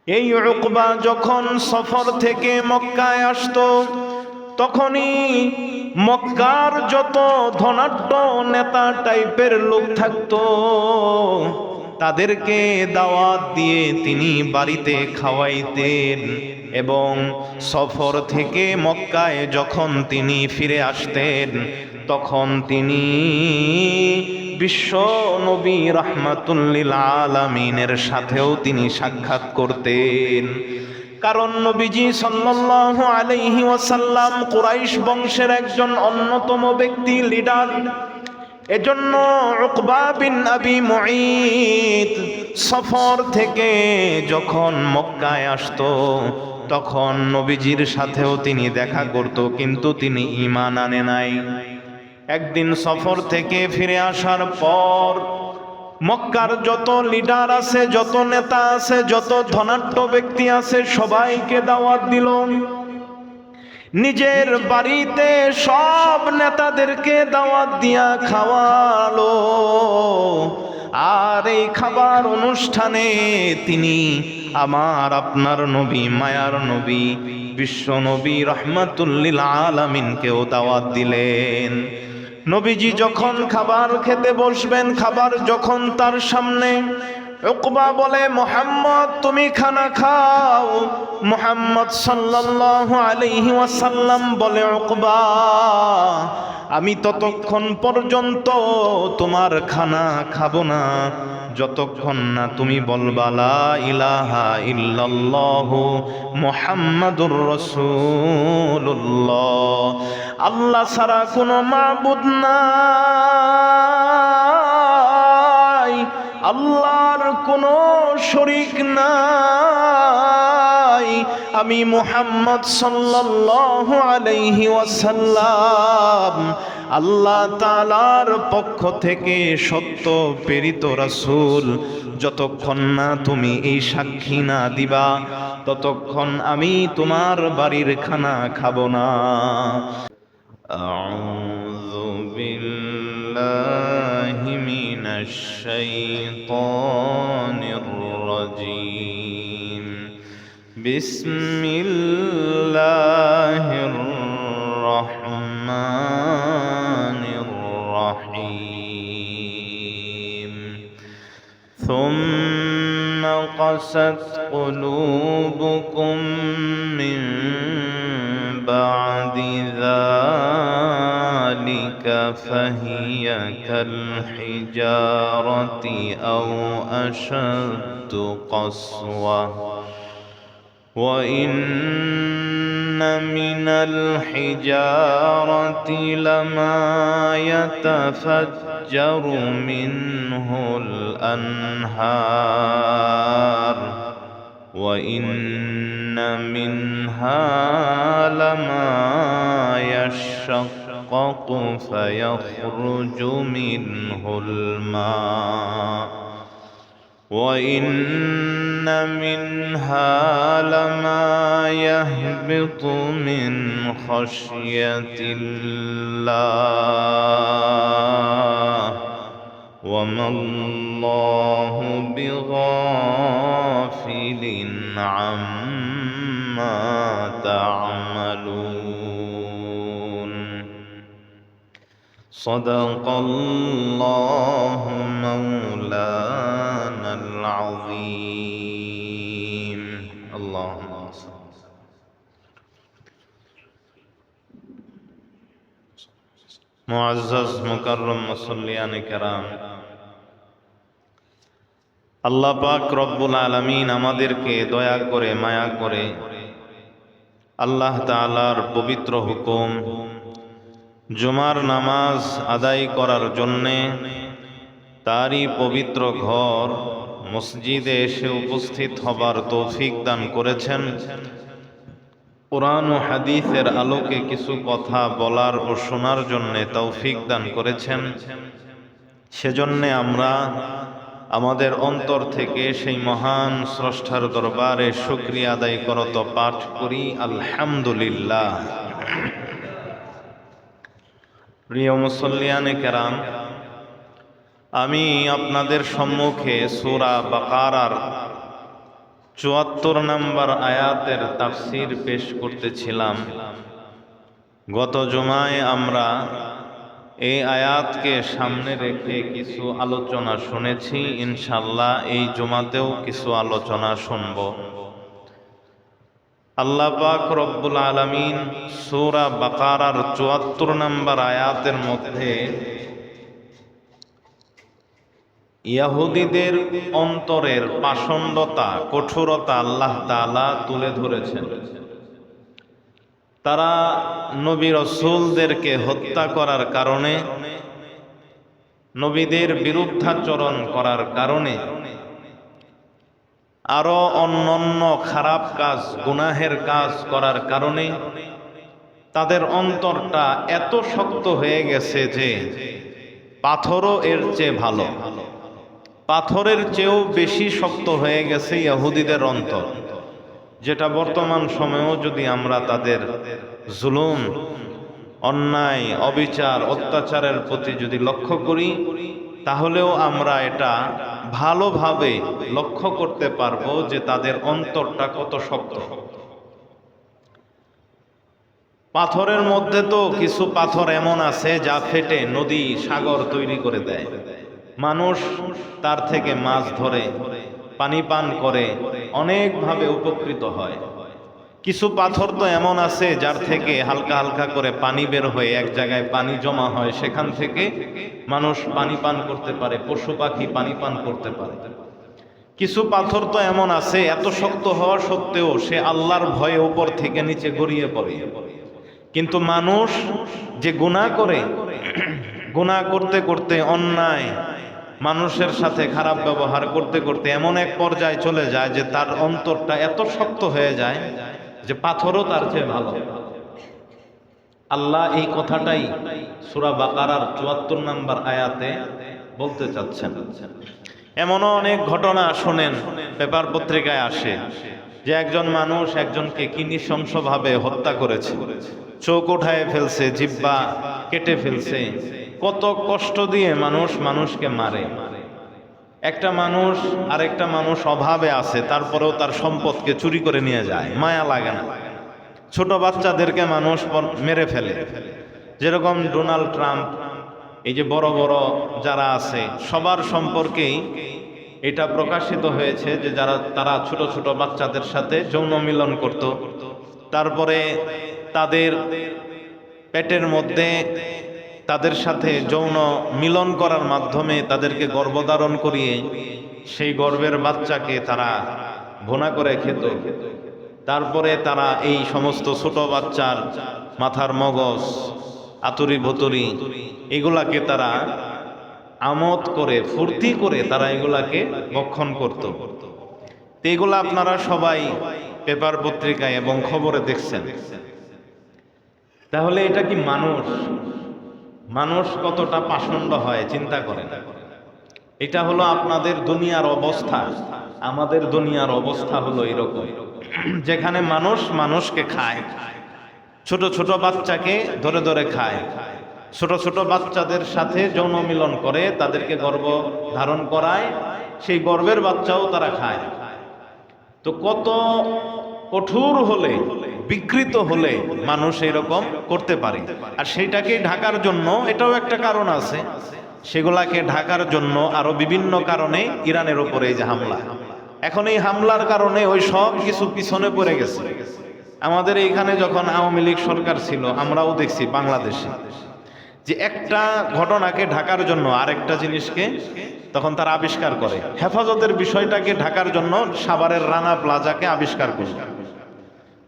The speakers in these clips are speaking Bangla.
এই উকবা যখন সফর থেকে মক্কায় আসতো, তখনই মক্কার যত ধনাঢ্য নেতা টাইপের লোক থাকতো, তাদেরকে দাওয়াত দিয়ে তিনি বাড়িতে খাওয়াইতেন। এবং সফর থেকে মক্কায় যখন তিনি ফিরে আসতেন, তখন তিনি বিশ্ব নবী রাহমাতুল লিল আলামিনের সাথেও তিনি সাক্ষাৎ করতেন। কারণ নবীজি সাল্লাল্লাহু আলাইহি ওয়াসাল্লাম কুরাইশ বংশের একজন অন্যতম ব্যক্তি, লিডার। এজন্য উকবা বিন আবি মুঈত সফর থেকে যখন মক্কায় আসতো, তখন নবীজির সাথেও তিনি দেখা করত, কিন্তু তিনি ঈমান আনে নাই। একদিন সফর থেকে ফিরে আসার পর মক্কার যত লিডার আছে, যত নেতা আছে, যত ধনাঢ্য ব্যক্তি আছে, সবাইকে দাওয়াত দিল। নিজের বাড়িতে সব নেতাদেরকে দাওয়াত দিয়া খাওয়ালো। আর এই খাবার অনুষ্ঠানে তিনি আমার আপনার নবী, মায়ার নবী, বিশ্ব নবী রাহমাতুল লিল আলামিনকেও দাওয়াত দিলেন। নবীজি যখন খাবার খেতে বসবেন, খাবার যখন তার সামনে, উকবা বলে, মুহাম্মদ তুমি খানা খাও। মুহাম্মদ সাল্লাল্লাহু আলাইহি ওয়াসাল্লাম বলে, উকবা আমি ততক্ষণ পর্যন্ত তোমার খানা খাবো না যতক্ষণ না তুমি বলবা লা ইলাহা ইল্লাল্লাহু মুহাম্মাদুর রাসূলুল্লাহ, আল্লাহ ছাড়া কোনো মাবুদ নাই, আল্লাহর কোনো শরীক নাই, আমি মুহাম্মদ সাল্লাল্লাহু আলাইহি ওয়াসাল্লাম আল্লাহ তাআলার পক্ষ থেকে সত্য প্রেরিত রাসূল। যতক্ষণ না তুমি এই সাক্ষী না দিবা, ততক্ষণ আমি তোমার বাড়ির খানা খাবো না। আউযু বিল্লাহি মিনাশ শাইতানির রাজীম। বিসমিল্লাহির রহমানির রহিম। সুম্মা কাসাত কুলুবুকুম মিন বা'দি যালিকা ফাহিয়া কাল হিজারতি আও আশাদ্দু কসওয়া وَإِنَّ مِنَ الْحِجَارَةِ لَمَا يَتَفَجَّرُ مِنْهُ الْأَنْهَارُ وَإِنَّ مِنْهَا لَمَا يَشَّقَّقُ فَيَخْرُجُ مِنْهُ الْمَاءُ وَإِنَّ مِنْهَا لَمَا يَهْبِطُ مِنْ خَشْيَةِ اللَّهِ وَمَا اللَّهُ بِغَافِلٍ عَمَّا تَعْمَلُونَ صدق الله مولانا العظيم اللهم صل মুআজ্জাজ মুকাররম মুসল্লিয়ানে কেরাম, আল্লাহ পাক রব্বুল আলামিন আমাদেরকে দয়া করে, মায়া করে আল্লাহ তাআলার পবিত্র হুকুম জুমার নামাজ আদায় করার জন্যে তারই পবিত্র ঘর মসজিদে এসে উপস্থিত হবার তৌফিক দান করেছেন। কুরআন ও হাদিসের আলোকে কিছু কথা বলার ও শোনার জন্যে তৌফিক দান করেছেন। সেজন্যে আমরা আমাদের অন্তর থেকে সেই মহান স্রষ্টার দরবারে শুকরিয়া আদায় করত পাঠ করি, আলহামদুলিল্লাহ। প্রিয় মুসল্লিয়ানে কেরাম, আমি আপনাদের সম্মুখে সূরা বাকারার ৭৪ নম্বর আয়াতের তাফসীর পেশ করতেছিলাম। গত জুমায় আমরা এই আয়াতকে সামনে রেখে কিছু আলোচনা শুনেছি, ইনশাআল্লাহ এই জুমাতেও কিছু আলোচনা শুনব। আল্লাহ পাক রব্বুল আলামিন সূরা বাকারার ৭৪ নম্বর আয়াতের মধ্যে ইহুদীদের অন্তরের পাষণ্ডতা, কঠোরতা আল্লাহ তাআলা তুলে ধরেছেন। তারা নবী রাসূলদেরকে হত্যা করার কারণে, নবীদের বিরুদ্ধাচরণ করার কারণে, আরো অন্যান্য খারাপ কাজ, গুনাহের কাজ করার কারণে তাদের অন্তরটা এত শক্ত হয়ে গেছে যে পাথরও এর চেয়ে ভালো, পাথরের চেয়েও বেশি শক্ত হয়ে গেছে ইহুদীদের অন্তর। যেটা বর্তমান সময়েও যদি আমরা তাদের জুলুম, অন্যায়, অবিচার, অত্যাচারের প্রতি যদি লক্ষ্য করি, তাহলেও আমরা এটা ভালোভাবে লক্ষ্য করতে পারবো যে তাদের অন্তরটা কত শক্ত। পাথরের মধ্যে তো কিছু পাথর এমন আছে যা ফেটে নদী, সাগর তৈরি করে দেয়। মানুষ তার থেকে মাছ ধরে, পানি পান করে, অনেকভাবে উপকৃত হয়। কিছু পাথর তো এমন আছে যার থেকে হালকা হালকা করে পানি বের হয়ে এক জায়গায় পানি জমা হয়, সেখান থেকে মানুষ পানি পান করতে পারে, পশু পাখি পানি পান করতে পারে। কিছু পাথর তো এমন আছে এত শক্ত হওয়া সত্ত্বেও সে আল্লাহর ভয়ে উপর থেকে নিচে গড়িয়ে পড়ে। কিন্তু মানুষ যে গুনাহ করে, গুনাহ করতে করতে, অন্যায় মানুষের সাথে খারাপ ব্যবহার করতে করতে এমন এক পর্যায়ে চলে যায় যে তার অন্তরটা এত শক্ত হয়ে যায় যে পাথরও তার চেয়ে ভালো। আল্লাহ এই কথাটাই সূরা বাকারার ৭৪ নম্বর আয়াতে বলতে চাচ্ছেন। এমনও অনেক ঘটনা শোনেন, পেপার পত্রিকায় আসে যে একজন মানুষ একজনকে কি নৃশংসভাবে হত্যা করেছে, চোখ উঠায় ফেলছে, জিহ্বা কেটে ফেলছে। কত কষ্ট দিয়ে মানুষ মানুষকে মারে। একটা মানুষ আরেকটা মানুষ অভাবে আছে, তারপরেও তার সম্পদকে চুরি করে নিয়ে যায়, মায়া লাগে না। ছোট বাচ্চাদেরকে মানুষ মেরে ফেলে। যেরকম ডোনাল্ড ট্রাম্প, এই যে বড় বড় যারা আছে সবার সম্পর্কেই এটা প্রকাশিত হয়েছে যে তারা ছোট ছোট বাচ্চাদের সাথে যৌন মিলন করত, তারপরে তাদের পেটের মধ্যে তাদের সাথে যৌন মিলন করার মাধ্যমে তাদেরকে গর্ভধারণ করিয়ে সেই গর্ভের বাচ্চাকে তারা ভুনা করে খেত। তারপরে তারা এই সমস্ত ছোট বাচ্চার মাথার মগজ, আতুরি ভতুরি, এগুলাকে তারা আমোদ করে, ফুর্তি করে তারা এগুলাকে ভক্ষণ করত। তো এগুলা আপনারা সবাই পেপার পত্রিকায় এবং খবরে দেখছেন। তাহলে এটা কি মানুষ? মানুষ কতটা পাষণ্ড হয় চিন্তা করেন। এটা হলো আপনাদের দুনিয়ার অবস্থা। আমাদের দুনিয়ার অবস্থা হলো এরকম, যেখানে মানুষ মানুষকে খায়, ছোট ছোট বাচ্চাকে ধরে ধরে খায়, ছোট ছোট বাচ্চাদের সাথে যৌন মিলন করে, তাদেরকে গর্ভ ধারণ করায়, সেই গর্ভের বাচ্চাও তারা খায়। তো কত কঠোর হলে, বিকৃত হলে মানুষ এরকম করতে পারে। আর সেইটাকে ঢাকার জন্য এটাও একটা কারণ আছে, সেগুলাকে ঢাকার জন্য আরো বিভিন্ন কারণে ইরানের উপরে এই যে হামলা, এখন এই হামলার কারণে ওই সব কিছু পিছনে পড়ে গেছে। আমাদের এইখানে যখন আওয়ামী লীগ সরকার ছিল, আমরাও দেখছি বাংলাদেশে যে একটা ঘটনাকে ঢাকার জন্য আরেকটা জিনিসকে তখন তারা আবিষ্কার করে। হেফাজতের বিষয়টাকে ঢাকার জন্য সাভারের রানা প্লাজাকে আবিষ্কার করে।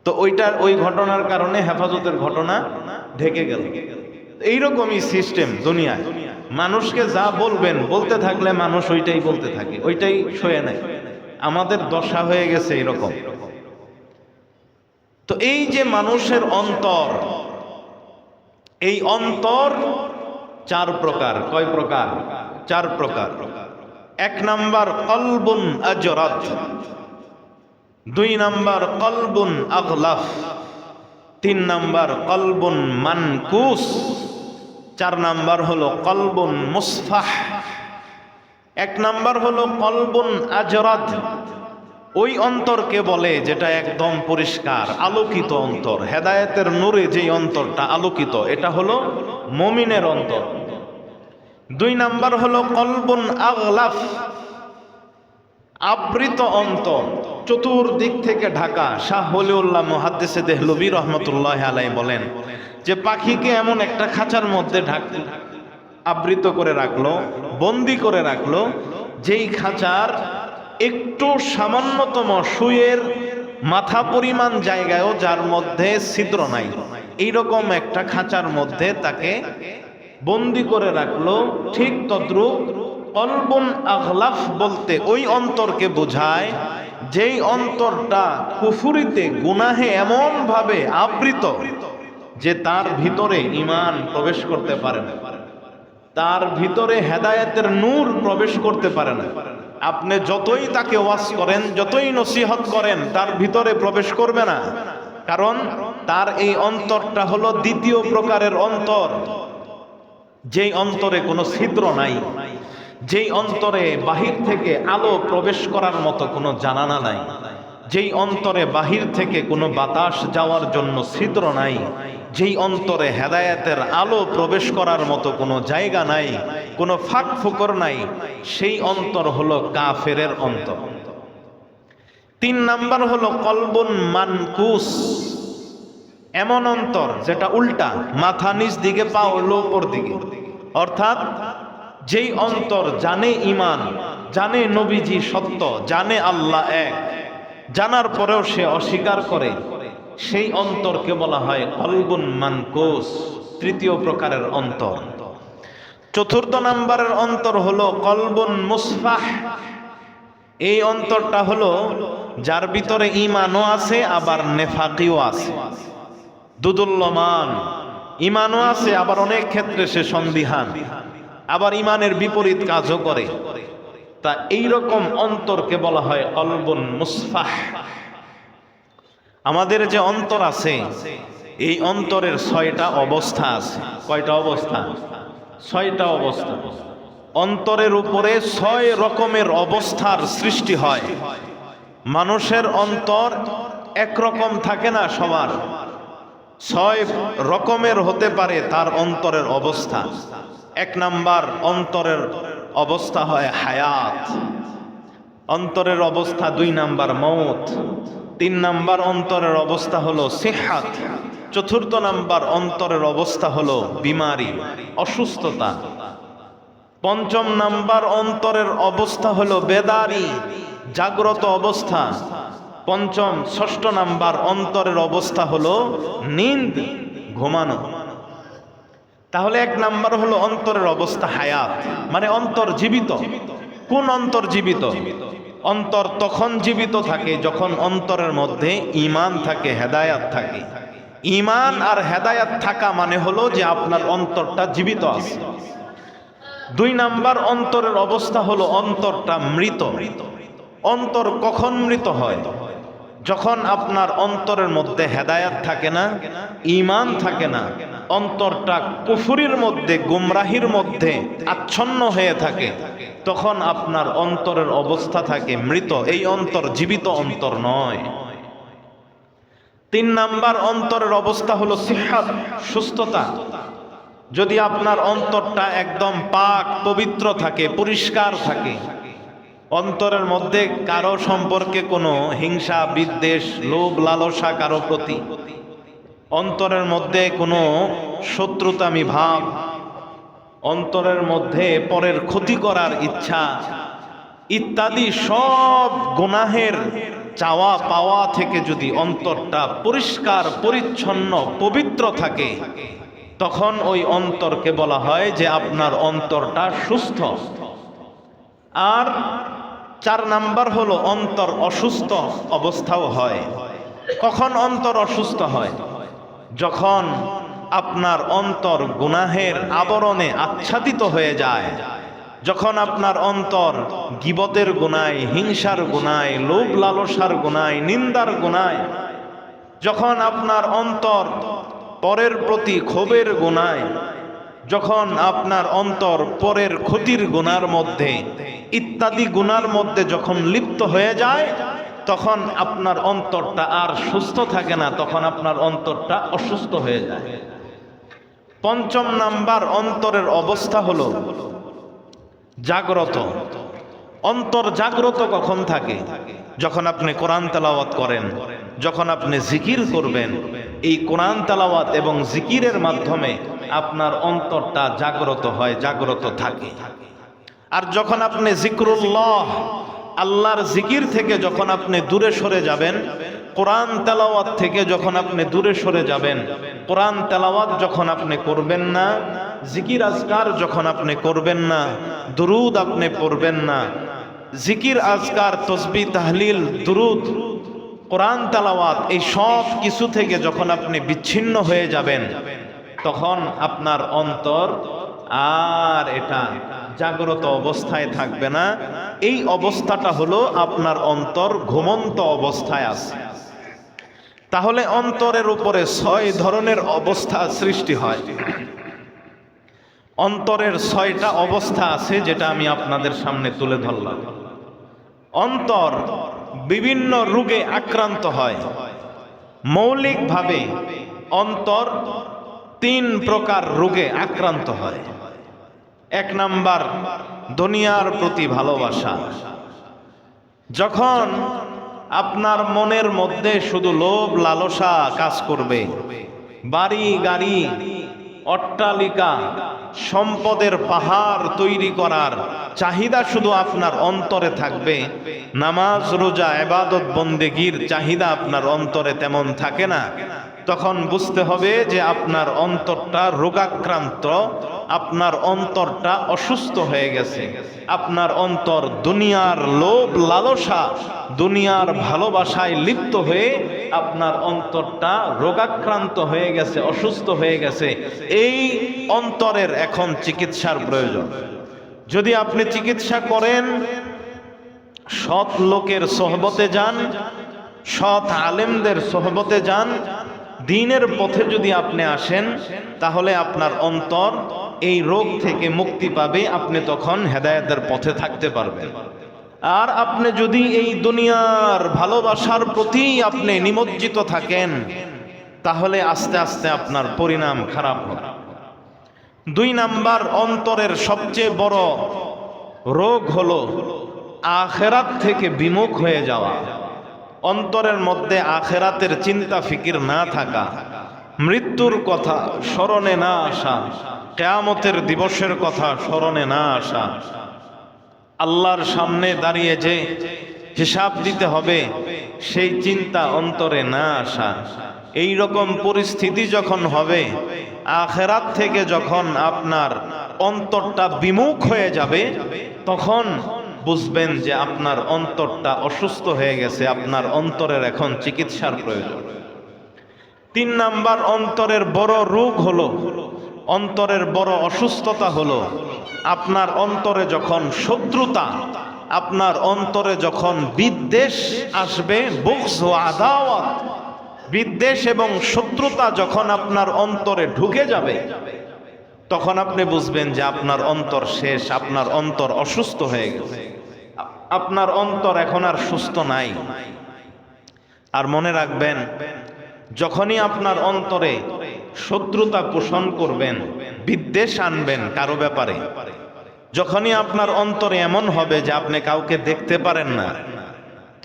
তো ওই ঘটনার কারণে হেফাজতের ঘটনা ঢেকে গেল। এইরকমই সিস্টেম দুনিয়ায়। মানুষকে যা বলবেন, বলতে থাকলে মানুষ ওইটাই বলতে থাকে, ওইটাই সয়ে নেয়। আমাদের দশা হয়ে গেছে এরকম। তো এই যে মানুষের অন্তর, এই অন্তর চার প্রকার। কয় প্রকার? চার প্রকার। এক নাম্বার কলবুন আজরাত, দুই নাম্বার কলবুন আগলাফ, তিন নাম্বার কলবুন মানকুস, চার নাম্বার হলো কলবুন মুসফাহ। এক নাম্বার হলো কলবুন আজরাত, ওই অন্তরকে বলে যেটা একদম পরিষ্কার আলোকিত অন্তর, হেদায়েতের নূরে যেই অন্তরটা আলোকিত, এটা হলো মুমিনের অন্তর। 2 নাম্বার হলো কলবুন আগলাফ, আবৃত অন্তর, চতুর্দিক থেকে ঢাকা। শাহ ওলিউল্লাহ মুহাদ্দিসে দেহলভী রহমতুল্লাহ আলাইহি বলেন যে পাখিকে এমন একটা খাঁচার মধ্যে আবৃত করে রাখলো, বন্দি করে রাখলো, যেই খাঁচার একটু সামান্যতম সুয়ের মাথা পরিমাণ জায়গায়ও যার মধ্যে ছিদ্র নাই, এইরকম একটা খাঁচার মধ্যে তাকে বন্দি করে রাখলো। ঠিক তদ্রূপ কলবুন আগলাফ বলতে ওই অন্তরকে বোঝায় যেই অন্তরটা কুফুরিতে গুনাহে এমন ভাবে আবৃত যে তার ভিতরে ঈমান প্রবেশ করতে পারে না, তার ভিতরে হেদায়েতের নূর প্রবেশ করতে পারে না। আপনি যতই তাকে ওয়াজ করেন, যতই নসিহত করেন, তার ভিতরে প্রবেশ করবে না, কারণ তার এই অন্তরটা হলো দ্বিতীয় প্রকারের অন্তর, যেই অন্তরে কোনো ছিদ্র নাই, যেই অন্তরে বাহির থেকে আলো প্রবেশ করার মতো কোনো জানালা নাই, যেই অন্তরে বাহির থেকে কোনো বাতাস যাওয়ার জন্য ছিদ্র নাই, যেই অন্তরে হেদায়েতের আলো প্রবেশ করার মতো কোনো জায়গা নাই, কোনো ফাঁক ফোকর নাই, সেই অন্তর হলো কাফেরের অন্তর। 3 নাম্বার হলো কলবুন মানকুস, এমন অন্তর যেটা উল্টা, মাথা নিচ দিকে পা হলো উপর দিকে, অর্থাৎ যেই অন্তর জানে ঈমান, জানে নবীজি সত্য, জানে আল্লাহ এক, জানার পরেও সে অস্বীকার করে, সেই অন্তরকে বলা হয় কলবুন মানকুস, তৃতীয় প্রকারের অন্তর। 4 নাম্বারের অন্তর হলো কলবুন মুসফাহ, এই অন্তরটা হলো যার ভিতরে ঈমানও আছে আবার নেফাকিও আছে, দুদুল্যমান, ঈমানও আছে আবার অনেক ক্ষেত্রে সে সন্দিহান, আবার ঈমানের বিপরীত কাজও করে। তা এইরকম অন্তরকে বলা হয় কলবুন মুসফাহ। আমাদের যে অন্তর আছে, এই অন্তরের 6টা অবস্থা আছে। কয়টা অবস্থা? 6টা অবস্থা। অন্তরের উপরে 6 রকমের অবস্থার সৃষ্টি হয়। মানুষের অন্তর একরকম থাকে না সবার, 6 রকমের হতে পারে তার অন্তরের অবস্থা। 1 নাম্বার অন্তরের অবস্থা হয় হায়াত, অন্তরের অবস্থা 2 নাম্বার মৌত, 3 নাম্বার অন্তরের অবস্থা হলো সিহাত, 4 নাম্বার অন্তরের অবস্থা হলো বিমারি, অসুস্থতা, 5 নাম্বার অন্তরের অবস্থা হলো বেদারি, জাগ্রত অবস্থা, 6 নাম্বার অন্তরের অবস্থা হলো নিন্দ, ঘুমানো। তাহলে 1 নাম্বার হলো অন্তরের অবস্থা হায়াত, মানে অন্তর জীবিত। কোন অন্তর জীবিত? অন্তর তখন জীবিত থাকে যখন অন্তরের মধ্যে ঈমান থাকে, হেদায়াত থাকে। ঈমান আর হেদায়াত থাকা মানে হলো যে আপনার অন্তরটা জীবিত আছে। 2 নাম্বার অন্তরের অবস্থা হলো অন্তরটা মৃত। অন্তর কখন মৃত হয়? যখন আপনার অন্তরের মধ্যে হেদায়াত থাকে না, ঈমান থাকে না, অন্তরটা কুফরির মধ্যে, গুমরাহির মধ্যে আচ্ছন্ন হয়ে থাকে, তখন আপনার অন্তরের অবস্থা থাকে মৃত। এই অন্তর জীবিত অন্তর নয়। 3 নাম্বার অন্তরের অবস্থা হলো সিহাত, সুস্থতা। যদি আপনার অন্তরটা একদম পাক পবিত্র থাকে, পরিষ্কার থাকে, অন্তরের মধ্যে কারো সম্পর্কে কোনো হিংসা, বিদ্বেষ, লোভ, লালসা কারো প্রতি, অন্তরের মধ্যে কোনো শত্রুতামি ভাব, অন্তরের মধ্যে পরের ক্ষতি করার ইচ্ছা ইত্যাদি সব গুনাহের চাওয়া পাওয়া থেকে যদি অন্তরটা পরিষ্কার, পরিচ্ছন্ন, পবিত্র থাকে, তখন ওই অন্তরকে বলা হয় যে আপনার অন্তরটা সুস্থ। আর 4 নাম্বার হলো অন্তর অসুস্থ অবস্থাও হয়। কখন অন্তর অসুস্থ হয়? যখন আপনার অন্তর গুনাহের আবরণে আচ্ছাদিত হয়ে যায়, যখন আপনার অন্তর গীবতের গুনায়, হিংসার গুনায়, লোভ লালসার গুনায়, নিন্দার গুনায়, যখন আপনার অন্তর পরের প্রতি ক্ষোভের গুনায়, যখন আপনার অন্তর পরের ক্ষতির গুনার মধ্যে ইত্যাদি গুনার মধ্যে যখন লিপ্ত হয়ে যায়, তখন আপনার অন্তরটা আর সুস্থ থাকে না, তখন আপনার অন্তরটা অসুস্থ হয়ে যায়। পঞ্চম নাম্বার অন্তরের অবস্থা হলো জাগ্রত। অন্তর জাগ্রত কখন থাকে? যখন আপনি কোরআন তেলাওয়াত করেন, যখন আপনি জিকির করবেন। এই কোরআন তেলাওয়াত এবং জিকিরের মাধ্যমে আপনার অন্তরটা জাগ্রত হয়, জাগ্রত থাকে। আর যখন আপনি জিক্রুল্লাহ, আল্লাহর জিকির থেকে যখন আপনি দূরে সরে যাবেন, কোরআন তেলাওয়াত থেকে যখন আপনি দূরে সরে যাবেন, কোরআন তেলাওয়াত যখন আপনি করবেন না, জিকির আজকার যখন আপনি করবেন না, দুরুদ আপনি পড়বেন না, জিকির আজকার তসবিহ তাহলিল দুরুদ কোরআন তেলাওয়াত এই সব কিছু থেকে যখন আপনি বিচ্ছিন্ন হয়ে যাবেন, তখন আপনার অন্তর আর এটা জাগ্রত অবস্থায় থাকবে না। এই অবস্থাটা হলো আপনার অন্তর ঘুমন্ত অবস্থায় আছে। তাহলে অন্তরের উপরে 6 ধরনের অবস্থা সৃষ্টি হয়। অন্তরের 6টা অবস্থা আছে, যেটা আমি আপনাদের সামনে তুলে ধরলাম। অন্তর বিভিন্ন রোগে আক্রান্ত হয়। মৌলিকভাবে অন্তর 3 প্রকার রোগে আক্রান্ত হয়। 1 নাম্বার, দুনিয়ার প্রতি ভালোবাসা। যখন আপনার মনের মধ্যে শুধু লোভ লালসা কাজ করবে, বাড়ি গাড়ি অট্টালিকা সম্পদের পাহাড় তৈরি করার চাহিদা শুধু আপনার অন্তরে থাকবে, নামাজ রোজা ইবাদত বন্দেগীর চাহিদা আপনার অন্তরে তেমন থাকে না, তখন বুঝতে হবে যে আপনার অন্তরটা রোগাক্রান্ত, আপনার অন্তরটা অসুস্থ হয়ে গেছে। আপনার অন্তর দুনিয়ার লোভ লালসা, দুনিয়ার ভালোবাসায় লিপ্ত হয়ে আপনার অন্তরটা রোগাক্রান্ত হয়ে গেছে, অসুস্থ হয়ে গেছে। এই অন্তরের এখন চিকিৎসার প্রয়োজন। যদি আপনি চিকিৎসা করেন, সৎ লোকের সোহবতে যান, সৎ আলেমদের সোহবতে যান, দ্বীনের পথে যদি আপনি আসেন, তাহলে আপনার অন্তর এই রোগ থেকে মুক্তি পাবে, আপনি তখন হেদায়েতের পথে থাকতে পারবেন। আর আপনি যদি এই দুনিয়ার ভালোবাসার প্রতি আপনি নিমজ্জিত থাকেন, তাহলে আস্তে আস্তে আপনার পরিণাম খারাপ হবে। 2 নাম্বার অন্তরের সবচেয়ে বড় রোগ হলো আখিরাত থেকে বিমুখ হয়ে যাওয়া। অন্তরের মধ্যে আখিরাতের চিন্তা ফিকির না থাকা, মৃত্যুর কথা স্মরণে না আসা, কিয়ামতের দিবসের কথা স্মরণে না আসা, আল্লাহর সামনে দাঁড়িয়ে যে হিসাব দিতে হবে সেই চিন্তা অন্তরে না আসা। এই রকম পরিস্থিতি যখন হবে, আখিরাত থেকে যখন আপনার অন্তরটা বিমুখ হয়ে যাবে, তখন বুঝবেন যে আপনার অন্তরটা অসুস্থ হয়ে গেছে, আপনার অন্তরের এখন চিকিৎসার প্রয়োজন। 3 নাম্বার অন্তরের বড় রোগ হলো, অন্তরের বড় অসুস্থতা হলো আপনার অন্তরে যখন শত্রুতা, আপনার অন্তরে যখন বিদ্বেষ আসবে, বুগজ ও আদাওয়াত, বিদ্বেষ এবং শত্রুতা যখন আপনার অন্তরে ঢুকে যাবে, তখন আপনি বুঝবেন যে আপনার অন্তর শেষ, আপনার অন্তর অসুস্থ হয়ে গেছে, আপনার অন্তর এখন আর সুস্থ নাই। আর মনে রাখবেন, যখনই আপনার অন্তরে শত্রুতা পোষণ করবেন, বিদ্বেষ আনবেন কারো ব্যাপারে, যখনই আপনার অন্তরে এমন হবে যে আপনি কাউকে দেখতে পারেন না,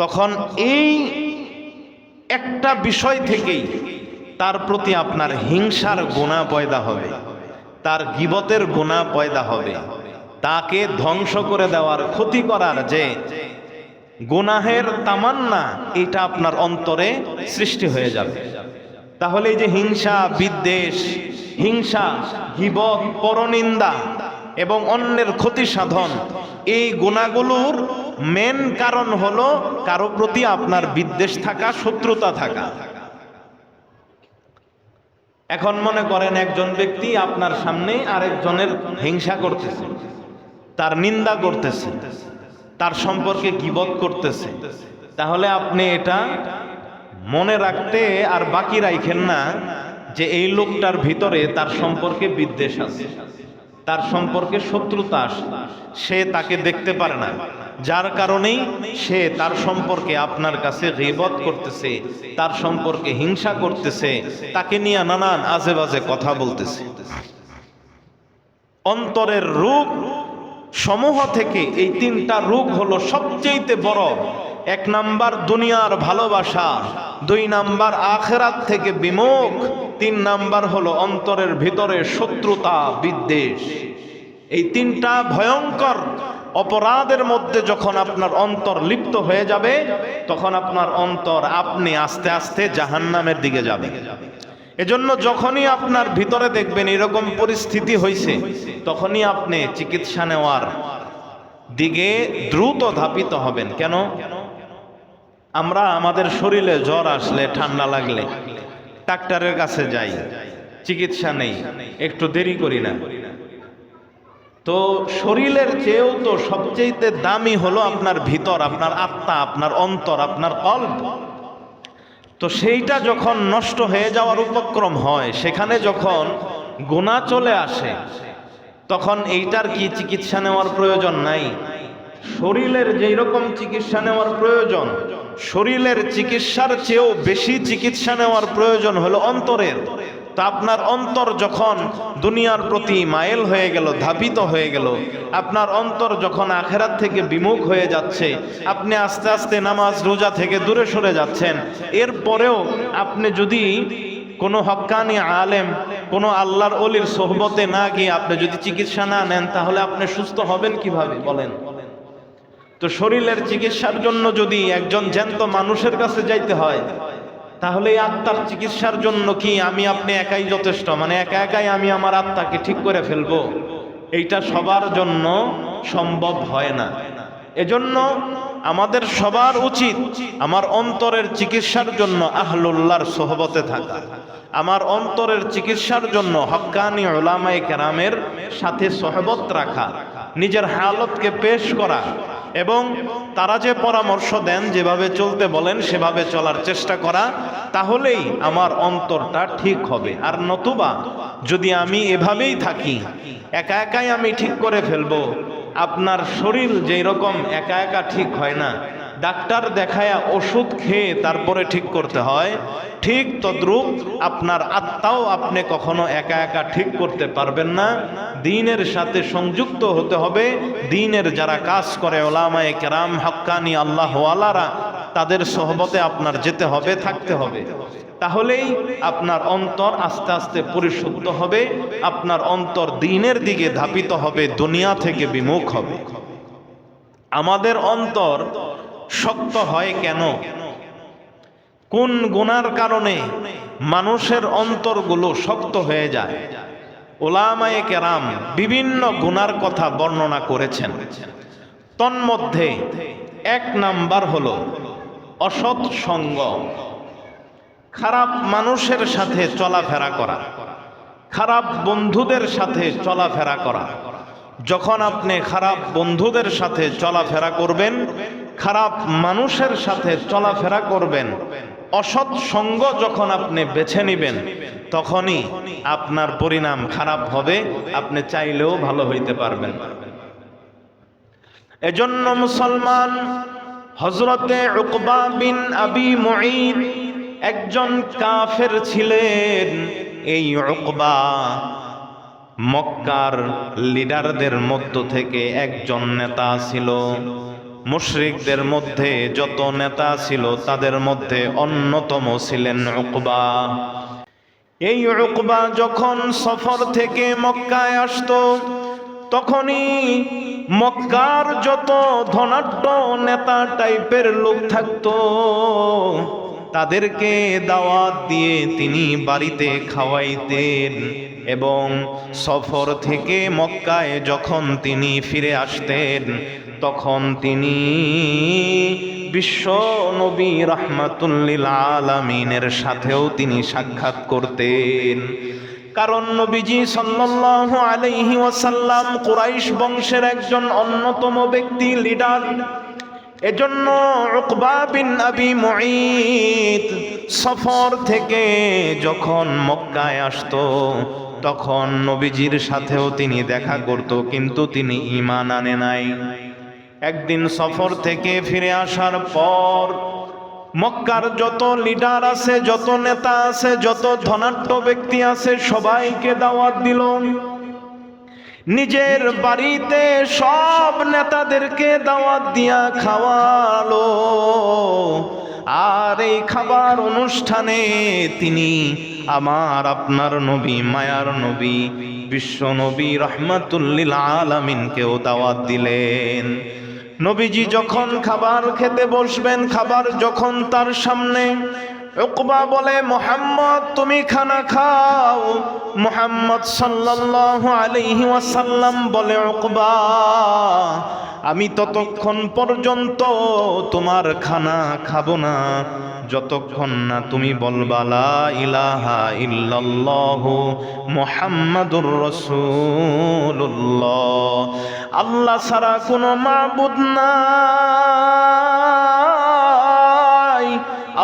তখন এই একটা বিষয় থেকেই তার প্রতি আপনার হিংসার গুনাহ পয়দা হবে, তার গীবতের গুনাহ পয়দা হবে, তাকে ধ্বংস করে দেওয়ার, ক্ষতি করার যে গুনাহের তামান্না, এটা আপনার অন্তরে সৃষ্টি হয়ে যাবে। তাহলে এই যে হিংসা, বিদ্বেষ, হিংসা, গীবত, পরনিন্দা এবং অন্যের ক্ষতি সাধন, এই গুনাহগুলোর মেন কারণ হলো কারো প্রতি আপনার বিদ্বেষ থাকা, শত্রুতা থাকা। এখন মনে করেন একজন ব্যক্তি আপনার সামনে আরেকজনের হিংসা করতেছে, তার নিন্দা করতেছে, তার সম্পর্কে গীবত করতেছে, তাহলে আপনি এটা মনে রাখতে আর বাকি রাখেন না যে এই লোকটার ভিতরে তার সম্পর্কে বিদ্বেষ আছে, তার সম্পর্কে শত্রুতা আছে, সে তাকে দেখতে পারে না, যার কারণেই সে তার সম্পর্কে আপনার কাছে গীবত করতেছে, তার সম্পর্কে হিংসা করতেছে, তাকে নিয়ে নানান আজে বাজে কথা বলতেছে। অন্তরের রোগ সমূহ থেকে এই তিনটা রোগ হলো সবচেয়ে বড়। এক নাম্বার দুনিয়ার ভালোবাসা, দুই নাম্বার আখিরাত থেকে বিমুখ, তিন নাম্বার হলো অন্তরের ভিতরে শত্রুতা বিদ্বেষ। এই তিনটা ভয়ঙ্কর অপরাধের মধ্যে যখন আপনার অন্তর লিপ্ত হয়ে যাবে, তখন আপনার অন্তর আপনি আস্তে আস্তে জাহান্নামের দিকে যাবে। এজন্য যখনই আপনার ভিতরে দেখবেন এরকম পরিস্থিতি হয়েছে, তখনই আপনি চিকিৎসা নেওয়ার দিকে দ্রুত ধাবিত হবেন। কেন? আমরা আমাদের শরীরে জ্বর আসলে, ঠান্ডা লাগলে ডাক্তারের কাছে যাই, চিকিৎসা নেই, একটু দেরি করি না। তো শরীরের চেয়েও তো সবচেয়ে দামি হলো আপনার ভিতর, আপনার আত্মা, আপনার অন্তর, আপনার কল্প। তো সেইটা যখন নষ্ট হয়ে যাওয়ার উপক্রম হয়, সেখানে যখন গুনাহ চলে আসে, তখন এইটার কি চিকিৎসা নেওয়ার প্রয়োজন নাই? শরীরের যেই রকম চিকিৎসা নেওয়ার প্রয়োজন, শরীরের চিকিৎসার চেয়েও বেশি চিকিৎসা নেওয়ার প্রয়োজন হলো অন্তরের। তা আপনার অন্তর যখন দুনিয়ার প্রতি মাইল হয়ে গেল, ধাবিত হয়ে গেল, আপনার অন্তর যখন আখিরাত থেকে বিমুখ হয়ে যাচ্ছে, আপনি আস্তে আস্তে নামাজ রোজা থেকে দূরে সরে যাচ্ছেন, এরপরেও আপনি যদি কোনো হক্কানি আলেম, কোনো আল্লাহর ওলির সোহবতে না গিয়ে আপনি যদি চিকিৎসা না নেন, তাহলে আপনি সুস্থ হবেন কিভাবে বলেন? তো শরীরের চিকিৎসার জন্য যদি একজন জ্যান্ত মানুষের কাছে যাইতে হয়, তাহলে এই আত্মার চিকিৎসার জন্য কি আমি আপনি একাই যথেষ্ট? মানে একা একাই আমি আমার আত্মাকে ঠিক করে ফেলবো? এইটা সবার জন্য সম্ভব হয় না। এজন্য আমাদের সবার উচিত আমার অন্তরের চিকিৎসার জন্য আহলুল্লাহর সোহবতে থাকা, আমার অন্তরের চিকিৎসার জন্য হক্কানি উলামায়ে কেরামের সাথে সোহবত রাখা, নিজের হালতকে পেশ করা এবং তারা যে পরামর্শ দেন, যেভাবে চলতে বলেন সেভাবে চলার চেষ্টা করা। তাহলেই আমার অন্তরটা ঠিক হবে। আর নতুবা যদি আমি এভাবেই থাকি, একা একাই আমি ঠিক করে ফেলবো, আপনার শরীর যেই রকম একা একা ঠিক হয় না, ডাক্তার দেখায়া ওষুধ খেয়ে তারপরে ঠিক করতে হয়, ঠিক তদ্রূপ আপনার আত্মাও আপনি কখনো একা একা ঠিক করতে পারবেন না। দ্বীনের সাথে সংযুক্ত হতে হবে। দ্বীনের যারা কাজ করে, উলামায়ে কেরাম, হক্কানি আল্লাহওয়ালারা, তাদের সোহবতে আপনার যেতে হবে, থাকতে হবে। তাহলেই আপনার অন্তর আস্তে আস্তে পরিশুদ্ধ হবে, আপনার অন্তর দ্বীনের দিকে ধাবিত হবে, দুনিয়া থেকে বিমুখ হবে। আমাদের অন্তর শক্ত হয় কেন? কোন গুনার কারণে মানুষের অন্তরগুলো শক্ত হয়ে যায়? উলামায়ে কেরাম বিভিন্ন গুনার কথা বর্ণনা করেছেন। তন্মধ্যে এক নাম্বার হলো অসৎ সঙ্গ, খারাপ মানুষের সাথে চলাফেরা করা, খারাপ বন্ধুদের সাথে চলাফেরা করা। যখন আপনি খারাপ বন্ধুদের সাথে চলাফেরা করবেন, খারাপ মানুষের সাথে চলাফেরা করবেন, অসৎ সঙ্গ যখন আপনি বেছে নেবেন, তখনই আপনার পরিণাম খারাপ হবে, আপনি চাইলেও ভালো হইতে পারবেন না। এজন্য মুসলমান হযরতে উকবা বিন আবি মুঈত একজন কাফের ছিলেন। এই উকবা মক্কার লিডারদের মধ্য থেকে একজন নেতা ছিল। মুশরিকদের মধ্যে যত নেতা ছিল, তাদের মধ্যে অন্যতম ছিলেন উকবা। এই উকবা যখন সফর থেকে মক্কায় আসতো, তখনই মক্কার যত ধনাঢ্য নেতা টাইপের লোক থাকতো, তাদেরকে দাওয়াত দিয়ে তিনি বাড়িতে খাওয়াইতেন। এবং সফর থেকে মক্কায় যখন তিনি ফিরে আসতেন, তখন তিনি বিশ্ব নবী রাহমাতুল লিল আলামিনের সাথেও তিনি সাক্ষাৎ করতেন। কারণ নবীজি সাল্লাল্লাহু আলাইহি ওয়াসাল্লাম কুরাইশ বংশের একজন অন্যতম ব্যক্তি, লিডার। এজন্য উকবা বিন আবি মুঈত সফর থেকে যখন মক্কায় আসতো, তখন নবীজির সাথেও তিনি দেখা করত, কিন্তু তিনি ঈমান আনে নাই। একদিন সফর থেকে ফিরে আসার পর মক্কার যত লিডার আছে, যত নেতা আছে, যত ধনাঢ্য ব্যক্তি আছে, সবাইকে দাওয়াত দিল। নিজের বাড়িতে সব নেতাদেরকে দাওয়াত দিয়া খাওয়ালো। আর এই খাবার অনুষ্ঠানে তিনি আমার আপনার নবী, মায়ার নবী, বিশ্ব নবী রাহমাতুল লিল আলামিনকেও দাওয়াত দিলেন। নবীজি যখন খাবার খেতে বসবেন, খাবার যখন তার সামনে, উকবা বলে, মুহাম্মদ তুমি খানা খাও। মুহাম্মদ সাল্লাল্লাহু আলাইহি ওয়াসাল্লাম বলে, উকবা আমি ততক্ষণ পর্যন্ত তোমার খানা খাবো না যতক্ষণ না তুমি বলবা লা ইলাহা ইল্লাল্লাহু মুহাম্মাদুর রাসূলুল্লাহ, আল্লাহ ছাড়া কোনো মাবুদ নাই,